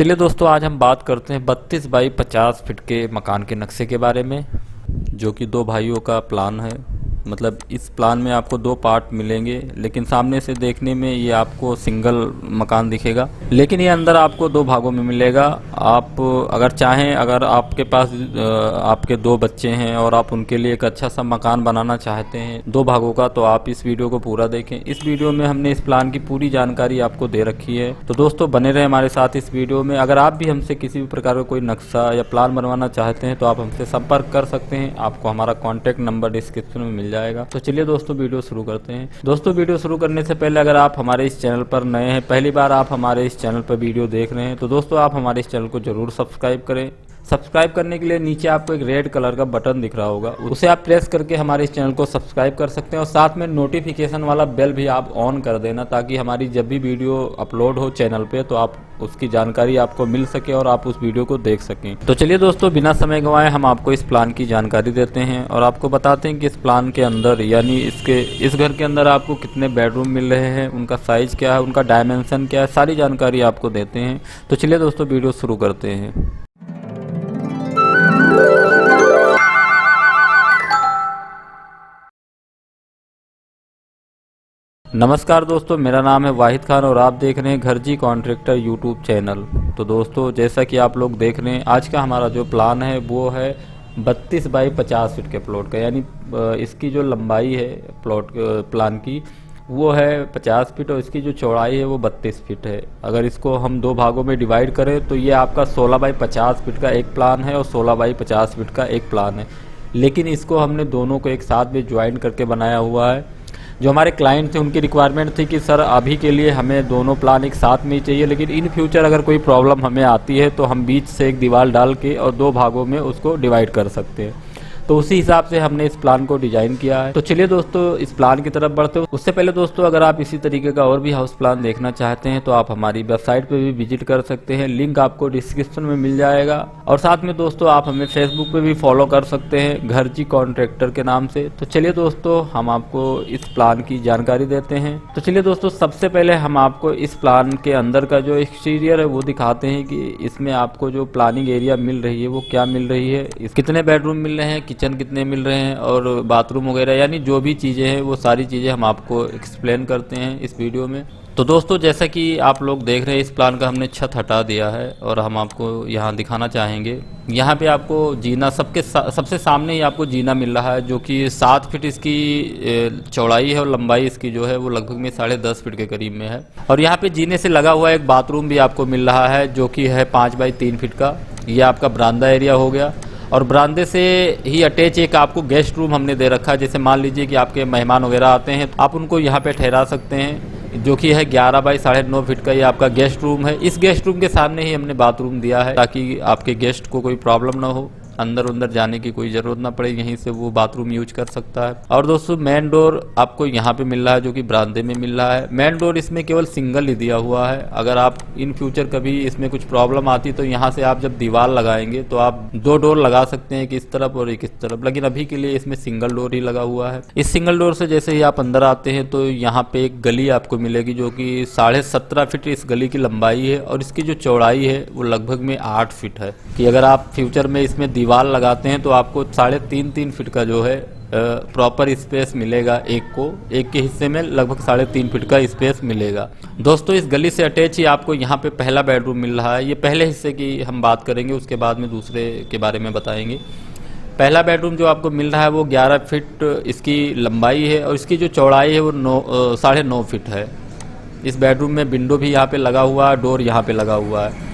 चलिए दोस्तों, आज हम बात करते हैं 32 बाई 50 फीट के मकान के नक्शे के बारे में, जो कि दो भाइयों का प्लान है। मतलब इस प्लान में आपको दो पार्ट मिलेंगे, लेकिन सामने से देखने में ये आपको सिंगल मकान दिखेगा, लेकिन ये अंदर आपको दो भागों में मिलेगा। आप अगर चाहें, अगर आपके पास आपके दो बच्चे हैं और आप उनके लिए एक अच्छा सा मकान बनाना चाहते हैं दो भागों का, तो आप इस वीडियो को पूरा देखें। इस वीडियो में हमने इस प्लान की पूरी जानकारी आपको दे रखी है, तो दोस्तों बने रहे हमारे साथ इस वीडियो में। अगर आप भी हमसे किसी भी प्रकार का कोई नक्शा या प्लान बनवाना चाहते हैं तो आप हमसे संपर्क कर सकते हैं। आपको हमारा कॉन्टैक्ट नंबर डिस्क्रिप्शन में मिल जाएगा। तो चलिए दोस्तों, वीडियो शुरू करते हैं। दोस्तों, वीडियो शुरू करने से पहले अगर आप हमारे इस चैनल पर नए हैं, पहली बार आप हमारे इस चैनल पर वीडियो देख रहे हैं, तो दोस्तों आप हमारे इस चैनल को जरूर सब्सक्राइब करें। सब्सक्राइब करने के लिए नीचे आपको एक रेड कलर का बटन दिख रहा होगा, उसे आप प्रेस करके हमारे इस चैनल को सब्सक्राइब कर सकते हैं और साथ में नोटिफिकेशन वाला बेल भी आप ऑन कर देना, ताकि हमारी जब भी वीडियो अपलोड हो चैनल पे तो आप उसकी जानकारी आपको मिल सके और आप उस वीडियो को देख सकें। तो चलिए दोस्तों, बिना समय गंवाए हम आपको इस प्लान की जानकारी देते हैं और आपको बताते हैं कि इस प्लान के अंदर, यानी इस घर के अंदर आपको कितने बेडरूम मिल रहे हैं, उनका साइज क्या है, उनका डायमेंशन क्या है, सारी जानकारी आपको देते हैं। तो चलिए दोस्तों, वीडियो शुरू करते हैं। नमस्कार दोस्तों, मेरा नाम है वाहिद खान और आप देख रहे हैं घर जी कॉन्ट्रैक्टर यूट्यूब चैनल। तो दोस्तों, जैसा कि आप लोग देख रहे हैं, आज का हमारा जो प्लान है वो है 32 बाई 50 फीट के प्लॉट का, यानी इसकी जो लंबाई है प्लॉट प्लान की वो है 50 फीट और इसकी जो चौड़ाई है वो 32 फीट है। अगर इसको हम दो भागों में डिवाइड करें तो ये आपका 16 बाई 50 फीट का एक प्लान है और 16 बाई 50 फीट का एक प्लान है, लेकिन इसको हमने दोनों को एक साथ में ज्वाइन करके बनाया हुआ है। जो हमारे क्लाइंट थे उनकी रिक्वायरमेंट थी कि सर अभी के लिए हमें दोनों प्लान एक साथ में ही चाहिए, लेकिन इन फ्यूचर अगर कोई प्रॉब्लम हमें आती है तो हम बीच से एक दीवार डाल के और दो भागों में उसको डिवाइड कर सकते हैं। तो उसी हिसाब से हमने इस प्लान को डिजाइन किया है। तो चलिए दोस्तों, इस प्लान की तरफ बढ़ते हैं। उससे पहले दोस्तों, अगर आप इसी तरीके का और भी हाउस प्लान देखना चाहते हैं तो आप हमारी वेबसाइट पे भी विजिट कर सकते हैं, लिंक आपको डिस्क्रिप्शन में मिल जाएगा। और साथ में दोस्तों, आप हमें फेसबुक पे भी फॉलो कर सकते हैं घर जी कॉन्ट्रैक्टर के नाम से। तो चलिए दोस्तों, हम आपको इस प्लान की जानकारी देते हैं। तो चलिए दोस्तों, सबसे पहले हम आपको इस प्लान के अंदर का जो एक्सटीरियर है वो दिखाते हैं कि इसमें आपको जो प्लानिंग एरिया मिल रही है वो क्या मिल रही है, कितने बेडरूम मिल रहे हैं, किचन कितने मिल रहे हैं और बाथरूम वगैरह, यानी जो भी चीज़ें हैं वो सारी चीज़ें हम आपको एक्सप्लेन करते हैं इस वीडियो में। तो दोस्तों, जैसा कि आप लोग देख रहे हैं, इस प्लान का हमने छत हटा दिया है और हम आपको यहाँ दिखाना चाहेंगे। यहाँ पे आपको जीना सबसे सामने ही आपको जीना मिल रहा है, जो कि 7 फीट इसकी चौड़ाई है और लंबाई इसकी जो है वो लगभग में 10.5 फीट के करीब में है। और यहाँ पे जीने से लगा हुआ एक बाथरूम भी आपको मिल रहा है, जो कि है 5 बाई 3 फीट का। ये आपका बरामदा एरिया हो गया और बरामदे से ही अटैच एक आपको गेस्ट रूम हमने दे रखा है। जैसे मान लीजिए कि आपके मेहमान वगैरह आते हैं तो आप उनको यहाँ पे ठहरा सकते हैं, जो कि है 11 बाई 9.5 फीट का ये आपका गेस्ट रूम है। इस गेस्ट रूम के सामने ही हमने बाथरूम दिया है, ताकि आपके गेस्ट को कोई प्रॉब्लम ना हो, अंदर जाने की कोई ज़रूरत ना पड़े, यहीं से वो बाथरूम यूज कर सकता है। और दोस्तों, मेन डोर आपको यहाँ पे मिल रहा है, जो कि बरामदे में मिल रहा है। मेन डोर इसमें केवल सिंगल ही दिया हुआ है। अगर आप इन फ्यूचर कभी इसमें कुछ प्रॉब्लम आती तो यहाँ से आप जब दीवार लगाएंगे तो आप दो डोर लगा सकते हैं, एक इस तरफ और एक इस तरफ, लेकिन अभी के लिए इसमें सिंगल डोर ही लगा हुआ है। इस सिंगल डोर से जैसे ही आप अंदर आते हैं तो यहाँ पे एक गली आपको मिलेगी, जो कि 17.5 फीट इस गली की लंबाई है और इसकी जो चौड़ाई है वो लगभग में 8 फीट है। कि अगर आप फ्यूचर में इसमें दीवार लगाते हैं तो आपको 3.5 फीट का जो है प्रॉपर स्पेस मिलेगा। एक के हिस्से में लगभग 3.5 फीट का स्पेस मिलेगा। दोस्तों, इस गली से अटैच ही आपको यहाँ पे पहला बेडरूम मिल रहा है। ये पहले हिस्से की हम बात करेंगे, उसके बाद में दूसरे के बारे में बताएंगे। पहला बेडरूम जो आपको मिल रहा है वो 11 फीट इसकी लंबाई है और इसकी जो चौड़ाई है वो 9.5 फीट है। इस बेडरूम में विंडो भी यहाँ पे लगा हुआ है, डोर यहाँ पे लगा हुआ है।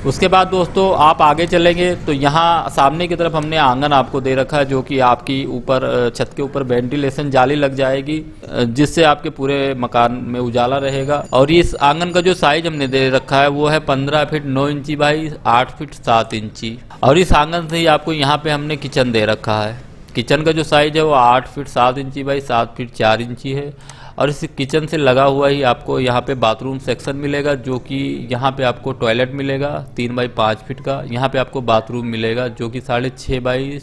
उसके बाद दोस्तों, आप आगे चलेंगे तो यहाँ सामने की तरफ हमने आंगन आपको दे रखा है, जो कि आपकी ऊपर छत के ऊपर वेंटिलेशन जाली लग जाएगी, जिससे आपके पूरे मकान में उजाला रहेगा। और इस आंगन का जो साइज हमने दे रखा है वो है 15 फीट 9 इंची बाई 8 फीट 7 इंची। और इस आंगन से ही आपको यहाँ पे हमने किचन दे रखा है। किचन का जो साइज है वो 8 फीट 7 इंची बाई 7 फीट 4 इंची है। और इस किचन से लगा हुआ ही आपको यहाँ पे बाथरूम सेक्शन मिलेगा, जो कि यहाँ पे आपको टॉयलेट मिलेगा 3 बाई 5 फीट का। यहाँ पे आपको बाथरूम मिलेगा जो कि 6.5 बाई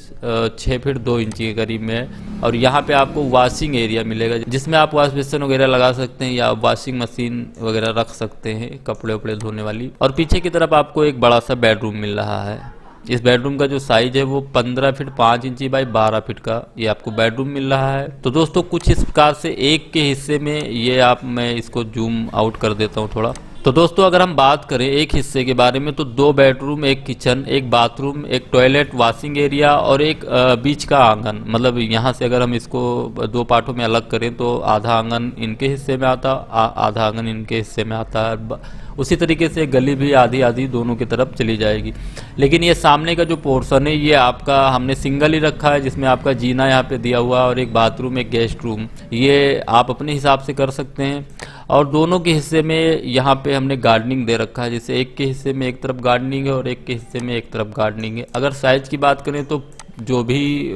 6 फीट 2 इंच के करीब में है। और यहाँ पे आपको वॉशिंग एरिया मिलेगा जिसमें आप वॉश बेसिन वगैरह लगा सकते हैं या वॉशिंग मशीन वगैरह रख सकते हैं कपड़े वपड़े धोने वाली। और पीछे की तरफ आपको एक बड़ा सा बेडरूम मिल रहा है। इस बेडरूम का जो साइज है वो 15 फीट 5 इंची बाई 12 फीट का ये आपको बेडरूम मिल रहा है। तो दोस्तों कुछ इस प्रकार से एक के हिस्से में ये मैं इसको जूम आउट कर देता हूँ थोड़ा। तो दोस्तों अगर हम बात करें एक हिस्से के बारे में तो 2 बेडरूम, एक किचन, एक बाथरूम, एक टॉयलेट, वॉशिंग एरिया और एक बीच का आंगन। मतलब यहाँ से अगर हम इसको 2 पार्टों में अलग करें तो आधा आंगन इनके हिस्से में आता, आधा आंगन इनके हिस्से में आता है। उसी तरीके से गली भी आधी आधी दोनों की तरफ चली जाएगी। लेकिन ये सामने का जो पोर्शन है ये आपका हमने सिंगल ही रखा है, जिसमें आपका जीना यहाँ पे दिया हुआ है और एक बाथरूम, एक गेस्ट रूम, ये आप अपने हिसाब से कर सकते हैं। और दोनों के हिस्से में यहाँ पे हमने गार्डनिंग दे रखा है, जैसे एक के हिस्से में एक तरफ गार्डनिंग है और एक के हिस्से में एक तरफ गार्डनिंग है। अगर साइज की बात करें तो जो भी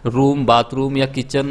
रूम, बाथरूम या किचन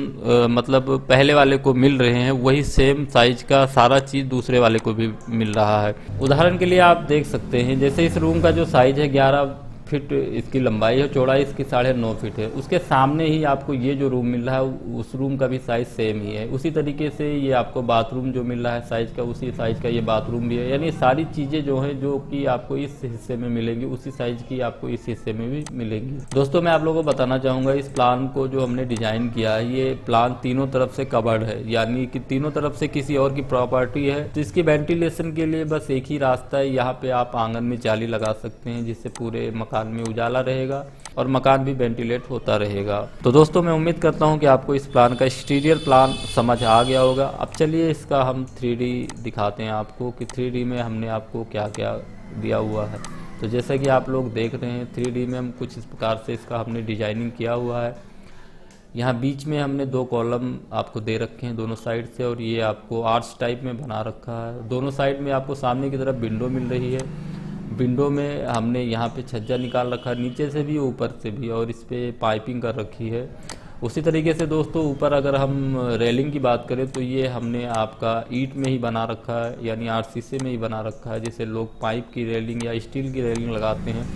मतलब पहले वाले को मिल रहे हैं वही सेम साइज का सारा चीज़ दूसरे वाले को भी मिल रहा है। उदाहरण के लिए आप देख सकते हैं जैसे इस रूम का जो साइज है 11 फीट इसकी लंबाई है, चौड़ाई इसकी 9.5 फीट है। उसके सामने ही आपको ये जो रूम मिल रहा है उस रूम का भी साइज सेम ही है। उसी तरीके से ये आपको बाथरूम जो मिल रहा है साइज का, उसी साइज का ये बाथरूम भी है। यानी सारी चीज़ें जो हैं जो कि आपको इस हिस्से में मिलेंगी उसी साइज की आपको इस हिस्से में भी मिलेंगी। दोस्तों मैं आप लोगों को बताना चाहूँगा इस प्लान को जो हमने डिजाइन किया है ये प्लान तीनों तरफ से कवर्ड है, यानी कि तीनों तरफ से किसी और की प्रॉपर्टी है। तो इसके वेंटिलेशन के लिए बस एक ही रास्ता है, यहाँ पे आप आंगन में जाली लगा सकते हैं जिससे पूरे मकान में उजाला रहेगा और मकान भी वेंटिलेट होता रहेगा। तो दोस्तों मैं उम्मीद करता हूं कि आपको इस प्लान का एक्सटीरियर प्लान समझ आ गया होगा। अब चलिए इसका हम 3D दिखाते हैं आपको कि 3D में हमने आपको क्या क्या दिया हुआ है। तो जैसा कि आप लोग देख रहे हैं 3D में हम कुछ इस प्रकार से इसका हमने डिजाइनिंग किया हुआ है। यहाँ बीच में हमने 2 कॉलम आपको दे रखे हैं दोनों साइड से और ये आपको आर्च टाइप में बना रखा है। दोनों साइड में आपको सामने की तरफ विंडो मिल रही है। विंडो में हमने यहाँ पे छज्जा निकाल रखा है, नीचे से भी ऊपर से भी, और इस पे पाइपिंग कर रखी है। उसी तरीके से दोस्तों ऊपर अगर हम रेलिंग की बात करें तो ये हमने आपका ईंट में ही बना रखा है, यानी आरसीसी में ही बना रखा है। जैसे लोग पाइप की रेलिंग या स्टील की रेलिंग लगाते हैं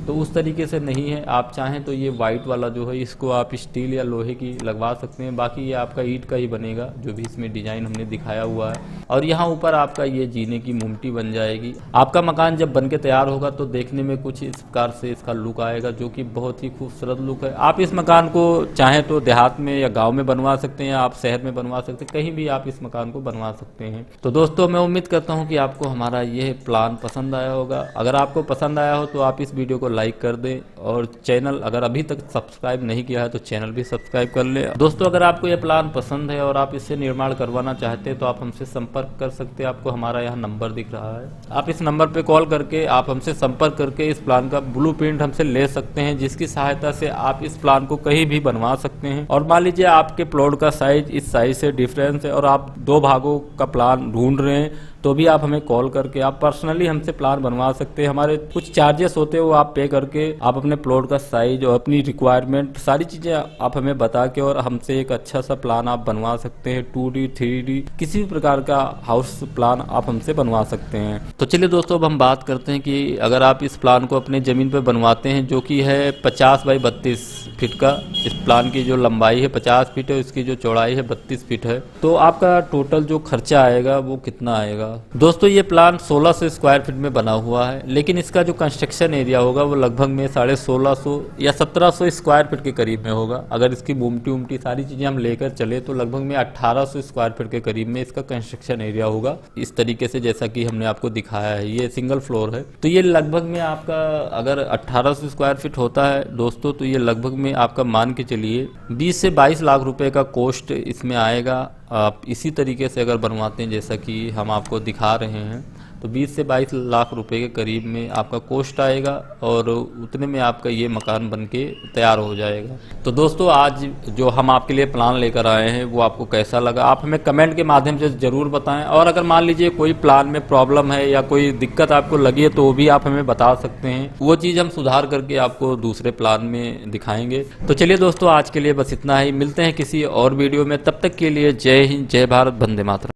तो उस तरीके से नहीं है। आप चाहें तो ये वाइट वाला जो है इसको आप स्टील या लोहे की लगवा सकते हैं, बाकी ये आपका ईंट का ही बनेगा जो भी इसमें डिजाइन हमने दिखाया हुआ है। और यहाँ ऊपर आपका ये जीने की मुमटी बन जाएगी। आपका मकान जब बनके तैयार होगा तो देखने में कुछ इस प्रकार से इसका लुक आएगा जो कि बहुत ही खूबसूरत लुक है। आप इस मकान को चाहें तो देहात में या गाँव में बनवा सकते हैं, आप शहर में बनवा सकते हैं, कहीं भी आप इस मकान को बनवा सकते हैं। तो दोस्तों मैं उम्मीद करता हूँ कि आपको हमारा यह प्लान पसंद आया होगा। अगर आपको पसंद आया हो तो आप इस वीडियो को लाइक कर दें और चैनल अगर अभी तक सब्सक्राइब नहीं किया है तो चैनल भी सब्सक्राइब कर ले। दोस्तों अगर आपको यह प्लान पसंद है और आप इससे निर्माण करवाना चाहते हैं तो आप हमसे संपर्क कर सकते हैं। आपको हमारा यहाँ नंबर दिख रहा है, आप इस नंबर पे कॉल करके आप हमसे संपर्क करके इस प्लान का ब्लूप्रिंट हमसे ले सकते हैं, जिसकी सहायता से आप इस प्लान को कहीं भी बनवा सकते हैं। और मान लीजिए आपके प्लॉट का साइज इस साइज से डिफरेंस है और आप 2 भागों का प्लान ढूंढ रहे हैं तो भी आप हमें कॉल करके आप पर्सनली हमसे प्लान बनवा सकते हैं। हमारे कुछ चार्जेस होते हैं वो आप पे करके आप अपने प्लॉट का साइज और अपनी रिक्वायरमेंट सारी चीज़ें आप हमें बता के और हमसे एक अच्छा सा प्लान आप बनवा सकते हैं। 2D 3D किसी भी प्रकार का हाउस प्लान आप हमसे बनवा सकते हैं। तो चलिए दोस्तों अब हम बात करते हैं कि अगर आप इस प्लान को अपने ज़मीन पर बनवाते हैं जो कि है 50 बाई 32 फीट का, इस प्लान की जो लंबाई है 50 फीट है, उसकी जो चौड़ाई है 32 फीट है, तो आपका टोटल जो खर्चा आएगा वो कितना आएगा। दोस्तों ये प्लान 1600 स्क्वायर फीट में बना हुआ है, लेकिन इसका जो कंस्ट्रक्शन एरिया होगा वो लगभग में 1650 या 1700 स्क्वायर फीट के करीब में होगा। अगर इसकी बुमटी उमटी सारी चीज़ें हम लेकर चले तो लगभग में 1800 स्क्वायर फीट के करीब में इसका कंस्ट्रक्शन एरिया होगा। इस तरीके से जैसा कि हमने आपको दिखाया है, ये सिंगल फ्लोर है तो ये लगभग में आपका अगर 1800 स्क्वायर फीट होता है दोस्तों तो ये लगभग में आपका मान के चलिए 20 से 22 लाख रुपए का कॉस्ट इसमें आएगा। आप इसी तरीके से अगर बनवाते हैं जैसा कि हम आपको दिखा रहे हैं तो 20 से 22 लाख रुपए के करीब में आपका कॉस्ट आएगा और उतने में आपका ये मकान बनके तैयार हो जाएगा। तो दोस्तों आज जो हम आपके लिए प्लान लेकर आए हैं वो आपको कैसा लगा आप हमें कमेंट के माध्यम से ज़रूर बताएं, और अगर मान लीजिए कोई प्लान में प्रॉब्लम है या कोई दिक्कत आपको लगी है तो भी आप हमें बता सकते हैं, वो चीज़ हम सुधार करके आपको दूसरे प्लान में दिखाएंगे। तो चलिए दोस्तों आज के लिए बस इतना ही, मिलते हैं किसी और वीडियो में, तब तक के लिए जय हिंद, जय भारत, वंदे मातरम।